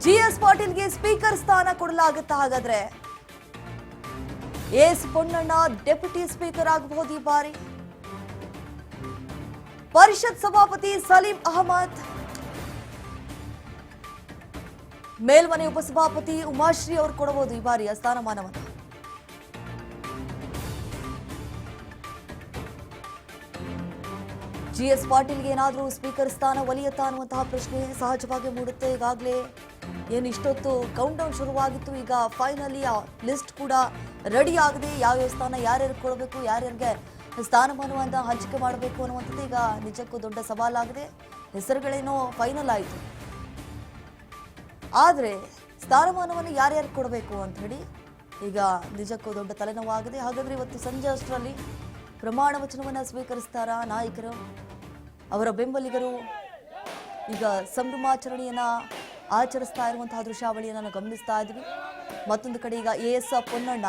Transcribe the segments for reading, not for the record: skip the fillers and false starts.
GS ಪಾಟೀಲ್ಗೆ speaker ಸ್ಥಾನ ಕೊಡಲಾಗುತ್ತಾ? ಹಾಗಾದ್ರೆ S Ponnanna deputy speaker ಆಗಬಹುದು ಈ ಬಾರಿ. ಪರಿಷತ್ ಸಭಾಪತಿ ಸಲೀಂ ಅಹಮದ್, ಮೇಲ್ಮನೆ ಉಪಸಭಾಪತಿ ಉಮಾಶ್ರೀ ಅವರು ಕೊಡಬಹುದು ಈ ಬಾರಿಯ ಸ್ಥಾನಮಾನವನ್ನು. GS ಪಾಟೀಲ್ಗೆ ಏನಾದರೂ ಸ್ಪೀಕರ್ ಸ್ಥಾನ ಒಲಿಯುತ್ತಾ ಅನ್ನುವಂತಹ ಪ್ರಶ್ನೆ ಸಹಜವಾಗಿ ಮೂಡುತ್ತೆ. ಈಗಾಗಲೇ ಏನು ಇಷ್ಟೊತ್ತು ಕೌಂಟ್ ಡೌನ್ ಶುರುವಾಗಿತ್ತು, ಈಗ ಫೈನಲಿ ಲಿಸ್ಟ್ ಕೂಡ ರೆಡಿ ಆಗಿದೆ. ಯಾವ್ಯಾವ ಸ್ಥಾನ ಯಾರ್ಯಾರು ಕೊಡಬೇಕು, ಯಾರ್ಯಾರಿಗೆ ಸ್ಥಾನಮಾನವನ್ನು ಹಂಚಿಕೆ ಮಾಡಬೇಕು ಅನ್ನುವಂಥದ್ದು ಈಗ ನಿಜಕ್ಕೂ ದೊಡ್ಡ ಸವಾಲಾಗಿದೆ. ಹೆಸರುಗಳೇನೋ ಫೈನಲ್ ಆಯಿತು, ಆದರೆ ಸ್ಥಾನಮಾನವನ್ನು ಯಾರ್ಯಾರು ಕೊಡಬೇಕು ಅಂತ ಹೇಳಿ ಈಗ ನಿಜಕ್ಕೂ ದೊಡ್ಡ ತಲೆನೋವಾಗಿದೆ. ಹಾಗಾದರೆ ಇವತ್ತು ಸಂಜೆ ಅಷ್ಟರಲ್ಲಿ ಪ್ರಮಾಣ ವಚನವನ್ನು ಸ್ವೀಕರಿಸ್ತಾರ ನಾಯಕರು, ಅವರ ಬೆಂಬಲಿಗರು. ಈಗ ಸಂಭ್ರಮಾಚರಣೆಯನ್ನ ಆಚರಿಸ್ತಾ ಇರುವಂತಹ ದೃಶ್ಯಾವಳಿಯನ್ನು ನಾವು ಗಮನಿಸ್ತಾ ಇದ್ವಿ. ಮತ್ತೊಂದು ಕಡೆ ಈಗ ಎಸ್ ಪೊನ್ನಣ್ಣ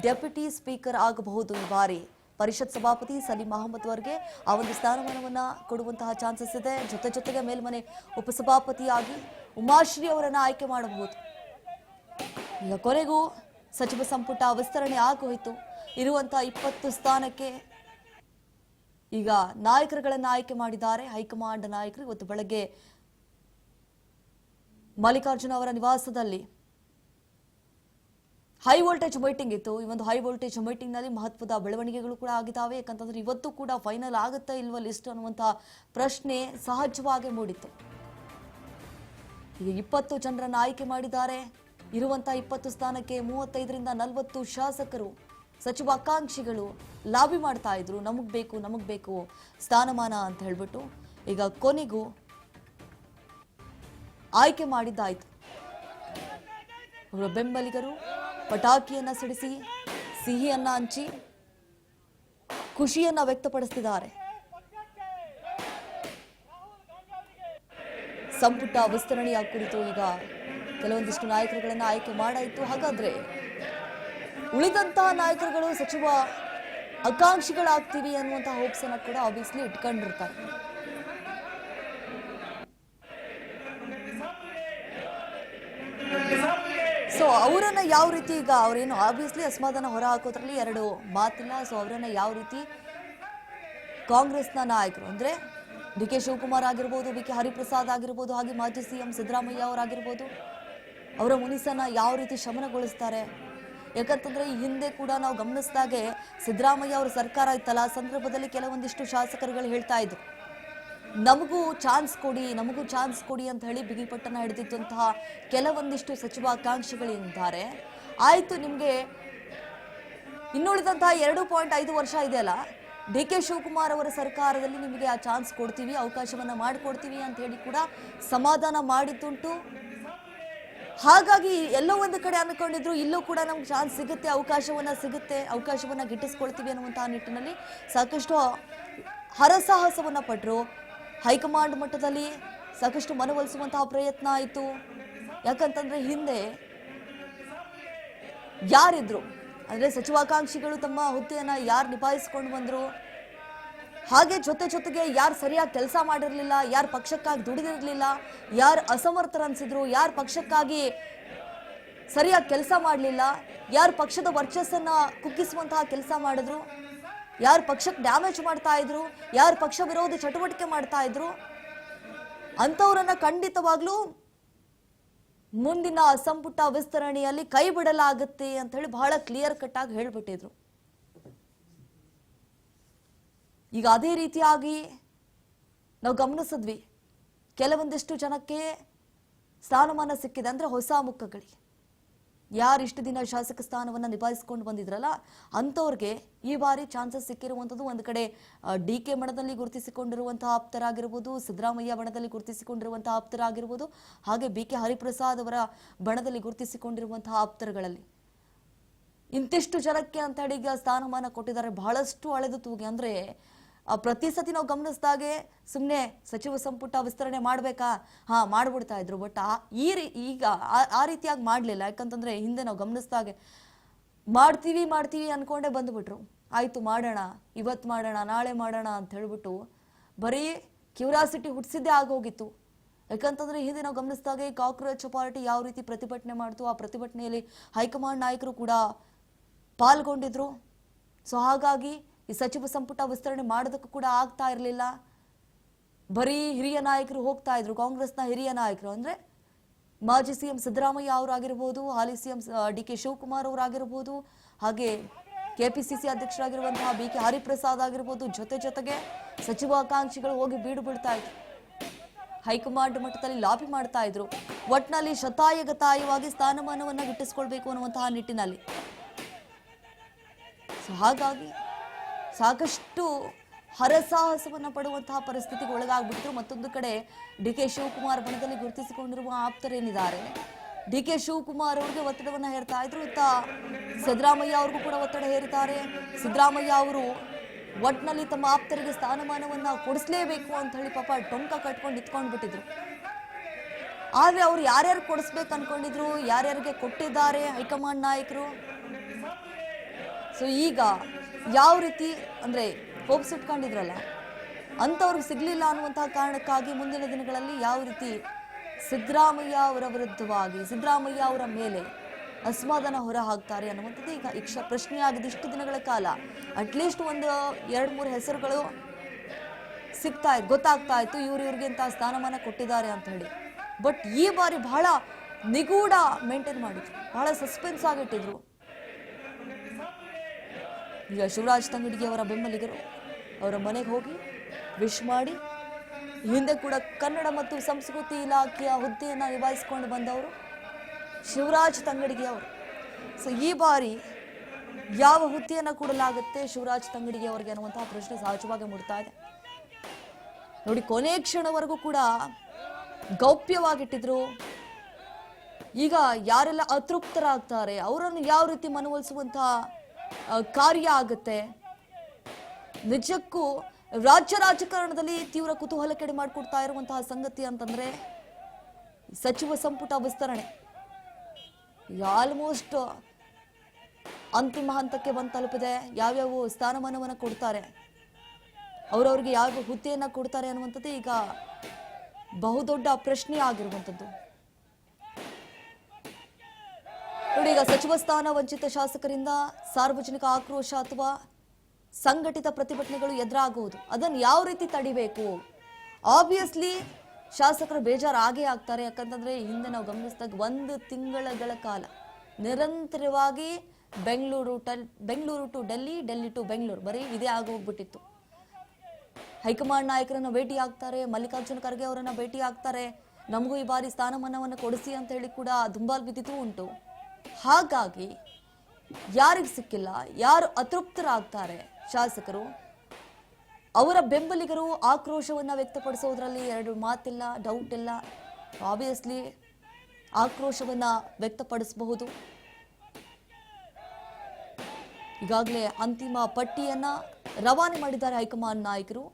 ಡೆಪ್ಯೂಟಿ ಸ್ಪೀಕರ್ ಆಗಬಹುದು ಈ ಬಾರಿ. ಪರಿಷತ್ ಸಭಾಪತಿ ಸಲೀಂ ಅಹಮದ್ ಅವರಿಗೆ ಆ ಒಂದು ಸ್ಥಾನಮಾನವನ್ನ ಕೊಡುವಂತಹ ಚಾನ್ಸಸ್ ಇದೆ. ಜೊತೆಗೆ ಮೇಲ್ಮನೆ ಉಪಸಭಾಪತಿಯಾಗಿ ಉಮಾಶ್ರೀ ಅವರನ್ನು ಆಯ್ಕೆ ಮಾಡಬಹುದು. ಈಗ ಕೊನೆಗೂ ಸಚಿವ ಸಂಪುಟ ವಿಸ್ತರಣೆ ಆಗೋಯಿತು. ಇರುವಂತಹ 20 ಸ್ಥಾನಕ್ಕೆ ಈಗ ನಾಯಕರುಗಳನ್ನು ಆಯ್ಕೆ ಮಾಡಿದ್ದಾರೆ ಹೈಕಮಾಂಡ್ ನಾಯಕರು. ಇವತ್ತು ಬೆಳಗ್ಗೆ ಮಲ್ಲಿಕಾರ್ಜುನ ಅವರ ನಿವಾಸದಲ್ಲಿ ಹೈ ವೋಲ್ಟೇಜ್ ಮೀಟಿಂಗ್ ಇತ್ತು. ಈ ಒಂದು ಹೈ ವೋಲ್ಟೇಜ್ ಮೀಟಿಂಗ್ ನಲ್ಲಿ ಮಹತ್ವದ ಬೆಳವಣಿಗೆಗಳು ಕೂಡ ಆಗಿದ್ದಾವೆ. ಯಾಕಂತಂದ್ರೆ ಇವತ್ತು ಕೂಡ ಫೈನಲ್ ಆಗುತ್ತಾ ಇಲ್ವಾ ಲಿಸ್ಟ್ ಅನ್ನುವಂತಹ ಪ್ರಶ್ನೆ ಸಹಜವಾಗಿ ಮೂಡಿತ್ತು. ಈಗ 20 ಜನರನ್ನು ಆಯ್ಕೆ ಮಾಡಿದ್ದಾರೆ. ಇರುವಂತಹ 20 ಸ್ಥಾನಕ್ಕೆ 35ರಿಂದ 40 ಶಾಸಕರು ಸಚಿವ ಆಕಾಂಕ್ಷಿಗಳು ಲಾಬಿ ಮಾಡ್ತಾ ಇದ್ರು, ನಮಗ್ ಬೇಕು ಸ್ಥಾನಮಾನ ಅಂತ ಹೇಳ್ಬಿಟ್ಟು. ಈಗ ಕೊನೆಗೂ ಆಯ್ಕೆ ಮಾಡಿದ್ದಾಯ್ತು. ಅವರ ಬೆಂಬಲಿಗರು ಪಟಾಕಿಯನ್ನ ಸಿಡಿಸಿ ಸಿಹಿಯನ್ನ ಹಂಚಿ ಖುಷಿಯನ್ನ ವ್ಯಕ್ತಪಡಿಸುತ್ತಿದ್ದಾರೆ. ಸಂಪುಟ ವಿಸ್ತರಣೆಯ ಕುರಿತು ಈಗ ಕೆಲವೊಂದಿಷ್ಟು ನಾಯಕರುಗಳನ್ನ ಆಯ್ಕೆ ಮಾಡಾಯಿತು. ಹಾಗಾದ್ರೆ ಉಳಿದಂತಹ ನಾಯಕರುಗಳು ಸಚಿವ ಆಕಾಂಕ್ಷಿಗಳಾಗ್ತೀವಿ ಅನ್ನುವಂತಹ ಹೋಪ್ಸ್ ಅನ್ನ ಕೂಡ ಆಬ್ವಿಯಸ್ಲಿ ಇಟ್ಕೊಂಡಿರ್ತಾರೆ. ಸೊ ಅವರನ್ನ ಯಾವ ರೀತಿ ಈಗ ಅವರೇನು ಆಬ್ವಿಯಸ್ಲಿ ಅಸಮಾಧಾನ ಹೊರ ಹಾಕೋದ್ರಲ್ಲಿ ಎರಡು ಮಾತಿಲ್ಲ. ಸೊ ಅವರನ್ನ ಯಾವ ರೀತಿ ಕಾಂಗ್ರೆಸ್ನ ನಾಯಕರು ಅಂದ್ರೆ DK ಶಿವಕುಮಾರ್ ಆಗಿರ್ಬೋದು, BK ಹರಿಪ್ರಸಾದ್ ಆಗಿರ್ಬೋದು, ಹಾಗೆ ಮಾಜಿ CM ಸಿದ್ದರಾಮಯ್ಯ ಅವರಾಗಿರ್ಬೋದು, ಅವರ ಮುನಿಸನ್ನ ಯಾವ ರೀತಿ ಶಮನಗೊಳಿಸ್ತಾರೆ. ಯಾಕಂತಂದ್ರೆ ಈ ಹಿಂದೆ ಕೂಡ ನಾವು ಗಮನಿಸಿದಾಗೆ ಸಿದ್ದರಾಮಯ್ಯ ಅವರ ಸರ್ಕಾರ ಇತ್ತಲ್ಲ, ಆ ಸಂದರ್ಭದಲ್ಲಿ ಕೆಲವೊಂದಿಷ್ಟು ಶಾಸಕರುಗಳು ಹೇಳ್ತಾ ಇದ್ರು ನಮಗೂ ಚಾನ್ಸ್ ಕೊಡಿ ಅಂತ ಹೇಳಿ ಬಿಗಿಪಟ್ಟನ್ನ ಹಿಡಿದಿದ್ದಂತಹ ಕೆಲವೊಂದಿಷ್ಟು ಸಚಿವಾಕಾಂಕ್ಷಿಗಳಿದ್ದಾರೆ. ಆಯ್ತು, ನಿಮ್ಗೆ ಇನ್ನುಳಿದಂತಹ 2.5 ವರ್ಷ ಇದೆಯಲ್ಲ, DK ಶಿವಕುಮಾರ್ ಅವರ ಸರ್ಕಾರದಲ್ಲಿ ನಿಮಗೆ ಆ ಚಾನ್ಸ್ ಕೊಡ್ತೀವಿ, ಅವಕಾಶವನ್ನ ಮಾಡಿಕೊಡ್ತೀವಿ ಅಂತ ಹೇಳಿ ಕೂಡ ಸಮಾಧಾನ ಮಾಡಿದ್ದುಂಟು. ಹಾಗಾಗಿ ಎಲ್ಲೋ ಒಂದು ಕಡೆ ಅನ್ಕೊಂಡಿದ್ರು ಇಲ್ಲೂ ಕೂಡ ನಮ್ಗೆ ಚಾನ್ಸ್ ಸಿಗುತ್ತೆ, ಅವಕಾಶವನ್ನ ಗಿಟ್ಟಿಸ್ಕೊಳ್ತೀವಿ ಅನ್ನುವಂತಹ ನಿಟ್ಟಿನಲ್ಲಿ ಸಾಕಷ್ಟು ಹರಸಾಹಸವನ್ನ ಪಟ್ಟರು. ಹೈಕಮಾಂಡ್ ಮಟ್ಟದಲ್ಲಿ ಸಾಕಷ್ಟು ಮನವೊಲಿಸುವಂತಹ ಪ್ರಯತ್ನ ಆಯಿತು. ಯಾಕಂತಂದ್ರೆ ಹಿಂದೆ ಯಾರಿದ್ರು ಅಂದ್ರೆ ಸಚಿವಾಕಾಂಕ್ಷಿಗಳು ತಮ್ಮ ಹುದ್ದೆಯನ್ನ ಯಾರು ನಿಭಾಯಿಸ್ಕೊಂಡು ಬಂದ್ರು, ಹಾಗೆ ಜೊತೆಗೆ ಯಾರು ಸರಿಯಾಗಿ ಕೆಲಸ ಮಾಡಿರಲಿಲ್ಲ, ಯಾರು ಪಕ್ಷಕ್ಕಾಗಿ ದುಡಿದಿರಲಿಲ್ಲ, ಯಾರು ಅಸಮರ್ಥರು ಅನ್ಸಿದ್ರು, ಯಾರು ಪಕ್ಷಕ್ಕಾಗಿ ಸರಿಯಾಗಿ ಕೆಲಸ ಮಾಡಲಿಲ್ಲ, ಯಾರು ಪಕ್ಷದ ವರ್ಚಸ್ಸನ್ನ ಕುಗ್ಗಿಸುವಂತಹ ಕೆಲಸ ಮಾಡಿದ್ರು, ಯಾರು ಪಕ್ಷಕ್ಕೆ ಡ್ಯಾಮೇಜ್ ಮಾಡ್ತಾ ಇದ್ರು, ಯಾರು ಪಕ್ಷ ವಿರೋಧಿ ಚಟುವಟಿಕೆ ಮಾಡ್ತಾ ಇದ್ರು, ಅಂತವರನ್ನ ಖಂಡಿತವಾಗ್ಲೂ ಮುಂದಿನ ಸಂಪುಟ ವಿಸ್ತರಣೆಯಲ್ಲಿ ಕೈ ಬಿಡಲಾಗುತ್ತೆ ಅಂತ ಹೇಳಿ ಬಹಳ ಕ್ಲಿಯರ್ ಕಟ್ ಆಗಿ ಹೇಳ್ಬಿಟ್ಟಿದ್ರು. ಈಗ ಅದೇ ರೀತಿಯಾಗಿ ನಾವು ಗಮನಿಸಿದ್ವಿ, ಕೆಲವೊಂದಿಷ್ಟು ಜನಕ್ಕೆ ಸ್ಥಾನಮಾನ ಸಿಕ್ಕಿದೆ ಅಂದ್ರೆ ಹೊಸ ಮುಖಗಳಿಗೆ. ಯಾರು ಇಷ್ಟು ದಿನ ಶಾಸಕ ಸ್ಥಾನವನ್ನ ನಿಭಾಯಿಸಿಕೊಂಡು ಬಂದಿದ್ರಲ್ಲ ಅಂತವ್ರಿಗೆ ಈ ಬಾರಿ ಚಾನ್ಸಸ್ ಸಿಕ್ಕಿರುವಂಥದ್ದು. ಒಂದು ಕಡೆ DK ಬಣದಲ್ಲಿ ಗುರುತಿಸಿಕೊಂಡಿರುವಂತಹ ಆಪ್ತರಾಗಿರ್ಬೋದು, ಸಿದ್ದರಾಮಯ್ಯ ಬಣದಲ್ಲಿ ಗುರುತಿಸಿಕೊಂಡಿರುವಂತಹ ಆಪ್ತರಾಗಿರ್ಬೋದು, ಹಾಗೆ BK ಹರಿಪ್ರಸಾದ್ ಅವರ ಬಣದಲ್ಲಿ ಗುರುತಿಸಿಕೊಂಡಿರುವಂತಹ ಆಪ್ತರುಗಳಲ್ಲಿ ಇಂತಿಷ್ಟು ಜನಕ್ಕೆ ಅಂತ ಹೇಳಿ ಈಗ ಸ್ಥಾನಮಾನ ಕೊಟ್ಟಿದ್ದಾರೆ. ಬಹಳಷ್ಟು ಅಳೆದು ತೂಗಿ ಅಂದ್ರೆ ಪ್ರತಿ ಸತಿ ನಾವು ಗಮನಿಸಿದಾಗೆ ಸುಮ್ಮನೆ ಸಚಿವ ಸಂಪುಟ ವಿಸ್ತರಣೆ ಮಾಡ್ಬೇಕಾ, ಮಾಡ್ಬಿಡ್ತಾ ಇದ್ರು. ಬಟ್ ಈಗ ಆ ರೀತಿಯಾಗಿ ಮಾಡ್ಲಿಲ್ಲ. ಯಾಕಂತಂದ್ರೆ ಹಿಂದೆ ನಾವು ಗಮನಿಸಿದಾಗೆ ಮಾಡ್ತೀವಿ ಅನ್ಕೊಂಡೇ ಬಂದ್ಬಿಟ್ರು. ಆಯ್ತು ಮಾಡೋಣ, ಇವತ್ತು ಮಾಡೋಣ, ನಾಳೆ ಮಾಡೋಣ ಅಂತ ಹೇಳ್ಬಿಟ್ಟು ಬರೀ ಕ್ಯೂರಿಯಾಸಿಟಿ ಹುಟ್ಟಿಸಿದ್ದೇ ಆಗೋಗಿತ್ತು. ಯಾಕಂತಂದ್ರೆ ಹಿಂದೆ ನಾವು ಗಮನಿಸಿದಾಗೆ ಕಾಕ್ರೋಚ್ ಪಾರ್ಟಿ ಯಾವ ರೀತಿ ಪ್ರತಿಭಟನೆ ಮಾಡ್ತು, ಆ ಪ್ರತಿಭಟನೆಯಲ್ಲಿ ಹೈಕಮಾಂಡ್ ನಾಯಕರು ಕೂಡ ಪಾಲ್ಗೊಂಡಿದ್ರು. ಸೊ ಹಾಗಾಗಿ ಈ ಸಚಿವ ಸಂಪುಟ ವಿಸ್ತರಣೆ ಮಾಡೋದಕ್ಕೂ ಕೂಡ ಆಗ್ತಾ ಇರಲಿಲ್ಲ. ಬರೀ ಹಿರಿಯ ನಾಯಕರು ಹೋಗ್ತಾ ಇದ್ರು, ಕಾಂಗ್ರೆಸ್ನ ಹಿರಿಯ ನಾಯಕರು ಅಂದ್ರೆ ಮಾಜಿ ಸಿಎಂ ಸಿದ್ದರಾಮಯ್ಯ ಅವರಾಗಿರ್ಬೋದು, ಹಾಲಿ ಸಿಎಂ ಡಿ.ಕೆ. ಶಿವಕುಮಾರ್ ಅವರಾಗಿರ್ಬೋದು, ಹಾಗೆ ಕೆಪಿಸಿಸಿ ಅಧ್ಯಕ್ಷರಾಗಿರುವಂತಹ ಬಿ.ಕೆ. ಹರಿಪ್ರಸಾದ್ ಆಗಿರ್ಬೋದು, ಜೊತೆಗೆ ಸಚಿವಾಕಾಂಕ್ಷಿಗಳು ಹೋಗಿ ಬೀಡು ಬಿಡ್ತಾ ಇದ್ರು, ಹೈಕಮಾಂಡ್ ಮಟ್ಟದಲ್ಲಿ ಲಾಬಿ ಮಾಡ್ತಾ ಇದ್ರು. ಒಟ್ನಲ್ಲಿ ಶತಾಯಗತಾಯವಾಗಿ ಸ್ಥಾನಮಾನವನ್ನ ಗಿಟ್ಟಿಸಿಕೊಳ್ಬೇಕು ಅನ್ನುವಂತಹ ನಿಟ್ಟಿನಲ್ಲಿ. ಸೊ ಹಾಗಾಗಿ ಸಾಕಷ್ಟು ಹರಸಾಹಸವನ್ನ ಪಡುವಂತಹ ಪರಿಸ್ಥಿತಿಗೆ ಒಳಗಾಗ್ಬಿಟ್ರು. ಮತ್ತೊಂದು ಕಡೆ ಡಿ.ಕೆ. ಶಿವಕುಮಾರ್ ಬಣದಲ್ಲಿ ಗುರುತಿಸಿಕೊಂಡಿರುವ ಆಪ್ತರೇನಿದ್ದಾರೆ, ಡಿ.ಕೆ. ಶಿವಕುಮಾರ್ ಅವರಿಗೆ ಒತ್ತಡವನ್ನ ಹೇರ್ತಾ ಇದ್ರು. ಇತ್ತ ಸಿದ್ದರಾಮಯ್ಯ ಅವ್ರಿಗೂ ಕೂಡ ಒತ್ತಡ ಹೇರಿದ್ದಾರೆ. ಸಿದ್ದರಾಮಯ್ಯ ಅವರು ಒಟ್ನಲ್ಲಿ ತಮ್ಮ ಆಪ್ತರಿಗೆ ಸ್ಥಾನಮಾನವನ್ನ ಕೊಡಿಸ್ಲೇಬೇಕು ಅಂತ ಹೇಳಿ ಪಾಪ ಟೊಂಕ ಕಟ್ಕೊಂಡು ನಿಂತ್ಕೊಂಡು ಬಿಟ್ಟಿದ್ರು. ಆದ್ರೆ ಅವ್ರು ಯಾರ್ಯಾರು ಕೊಡಿಸ್ಬೇಕು ಅನ್ಕೊಂಡಿದ್ರು, ಯಾರ್ಯಾರಿಗೆ ಕೊಟ್ಟಿದ್ದಾರೆ ಹೈಕಮಾಂಡ್ ನಾಯಕರು. ಸೊ ಈಗ ಯಾವ ರೀತಿ ಅಂದ್ರೆ ಹೋಪ್ಸ್ ಇಟ್ಕೊಂಡಿದ್ರಲ್ಲ ಅಂತವ್ರಿಗೆ ಸಿಗ್ಲಿಲ್ಲ ಅನ್ನುವಂತಹ ಕಾರಣಕ್ಕಾಗಿ ಮುಂದಿನ ದಿನಗಳಲ್ಲಿ ಯಾವ ರೀತಿ ಸಿದ್ದರಾಮಯ್ಯ ಅವರ ವಿರುದ್ಧವಾಗಿ, ಸಿದ್ದರಾಮಯ್ಯ ಅವರ ಮೇಲೆ ಅಸಮಾಧಾನ ಹೊರ ಹಾಕ್ತಾರೆ ಅನ್ನುವಂಥದ್ದು ಈಗ ಪ್ರಶ್ನೆಯಾಗಿದೆ. ಇಷ್ಟು ದಿನಗಳ ಕಾಲ ಅಟ್ಲೀಸ್ಟ್ ಒಂದು 2-3 ಹೆಸರುಗಳು ಗೊತ್ತಾಗ್ತಾ ಇತ್ತು, ಇವ್ರಿಗೆ ಇಂತಹ ಸ್ಥಾನಮಾನ ಕೊಟ್ಟಿದ್ದಾರೆ ಅಂತ ಹೇಳಿ. ಬಟ್ ಈ ಬಾರಿ ಬಹಳ ನಿಗೂಢ ಮೇಂಟೈನ್ ಮಾಡಿದ್ರು, ಬಹಳ ಸಸ್ಪೆನ್ಸ್ ಆಗಿಟ್ಟಿದ್ರು. ಈಗ ಶಿವರಾಜ್ ತಂಗಡಗಿ ಅವರ ಬೆಂಬಲಿಗರು ಅವರ ಮನೆಗೆ ಹೋಗಿ ವಿಶ್ ಮಾಡಿ, ಹಿಂದೆ ಕೂಡ ಕನ್ನಡ ಮತ್ತು ಸಂಸ್ಕೃತಿ ಇಲಾಖೆಯ ಹುದ್ದೆಯನ್ನು ನಿಭಾಯಿಸಿಕೊಂಡು ಬಂದವರು ಶಿವರಾಜ್ ತಂಗಡಗಿ ಅವರು. ಸೊ ಈ ಬಾರಿ ಯಾವ ಹುದ್ದೆಯನ್ನು ಕೊಡಲಾಗುತ್ತೆ ಶಿವರಾಜ್ ತಂಗಡಗಿ ಅವರಿಗೆ ಅನ್ನುವಂತಹ ಪ್ರಶ್ನೆ ಸಹಜವಾಗಿ ಮೂಡ್ತಾ ಇದೆ. ನೋಡಿ, ಕೊನೆ ಕ್ಷಣವರೆಗೂ ಕೂಡ ಗೌಪ್ಯವಾಗಿಟ್ಟಿದ್ರು. ಈಗ ಯಾರೆಲ್ಲ ಅತೃಪ್ತರಾಗ್ತಾರೆ ಅವರನ್ನು ಯಾವ ರೀತಿ ಮನವೊಲಿಸುವಂತಹ ಕಾರ್ಯ ಆಗುತ್ತೆ. ನಿಜಕ್ಕೂ ರಾಜ್ಯ ರಾಜಕಾರಣದಲ್ಲಿ ತೀವ್ರ ಕುತೂಹಲ ಕೆಡೆ ಮಾಡಿಕೊಡ್ತಾ ಇರುವಂತಹ ಸಂಗತಿ ಅಂತಂದ್ರೆ ಸಚಿವ ಸಂಪುಟ ವಿಸ್ತರಣೆ ಆಲ್ಮೋಸ್ಟ್ ಅಂತಿಮ ಹಂತಕ್ಕೆ ಬಂದು ತಲುಪಿದೆ. ಯಾವ್ಯಾವ ಸ್ಥಾನಮಾನವನ್ನ ಕೊಡ್ತಾರೆ, ಅವ್ರವ್ರಿಗೆ ಯಾವ ಹುದ್ದೆಯನ್ನ ಕೊಡ್ತಾರೆ ಅನ್ನುವಂಥದ್ದು ಈಗ ಬಹುದೊಡ್ಡ ಪ್ರಶ್ನೆ ಆಗಿರುವಂಥದ್ದು. ನೋಡಿ, ಈಗ ಸಚಿವ ಸ್ಥಾನ ವಂಚಿತ ಶಾಸಕರಿಂದ ಸಾರ್ವಜನಿಕ ಆಕ್ರೋಶ ಅಥವಾ ಸಂಘಟಿತ ಪ್ರತಿಭಟನೆಗಳು ಎದುರಾಗುವುದು, ಅದನ್ನು ಯಾವ ರೀತಿ ತಡಿಬೇಕು? ಆಬ್ವಿಯಸ್ಲಿ ಶಾಸಕರು ಬೇಜಾರಾಗೇ ಆಗ್ತಾರೆ. ಯಾಕಂತಂದ್ರೆ ಹಿಂದೆ ನಾವು ಗಮನಿಸಿದಾಗ 1 ತಿಂಗಳ ಕಾಲ ನಿರಂತರವಾಗಿ ಬೆಂಗಳೂರು ಟು ಡೆಲ್ಲಿ, ಡೆಲ್ಲಿ ಟು ಬೆಂಗಳೂರು ಬರೀ ಇದೇ ಆಗೋಗ್ಬಿಟ್ಟಿತ್ತು. ಹೈಕಮಾಂಡ್ ನಾಯಕರನ್ನ ಭೇಟಿ ಆಗ್ತಾರೆ, ಮಲ್ಲಿಕಾರ್ಜುನ ಖರ್ಗೆ ಅವರನ್ನ ಭೇಟಿ ಆಗ್ತಾರೆ, ನಮಗೂ ಈ ಬಾರಿ ಸ್ಥಾನಮಾನವನ್ನು ಕೊಡಿಸಿ ಅಂತ ಹೇಳಿ ಕೂಡ ದುಂಬಾಲ್ ಬಿದ್ದಿತ್ತು ಉಂಟು. ಹಾಗಾಗಿ ಯಾರಿಗೆ ಸಿಕ್ಕಿಲ್ಲ, ಯಾರು ಅತೃಪ್ತರಾಗ್ತಾರೆ ಶಾಸಕರು, ಅವರ ಬೆಂಬಲಿಗರು ಆಕ್ರೋಶವನ್ನ ವ್ಯಕ್ತಪಡಿಸೋದ್ರಲ್ಲಿ 2 ಮಾತಿಲ್ಲ, ಡೌಟ್ ಇಲ್ಲ. ಆಬ್ವಿಯಸ್ಲಿ ಆಕ್ರೋಶವನ್ನ ವ್ಯಕ್ತಪಡಿಸಬಹುದು. ಈಗಾಗಲೇ ಅಂತಿಮ ಪಟ್ಟಿಯನ್ನ ರವಾನೆ ಮಾಡಿದ್ದಾರೆ ಹೈಕಮಾಂಡ್ ನಾಯಕರು.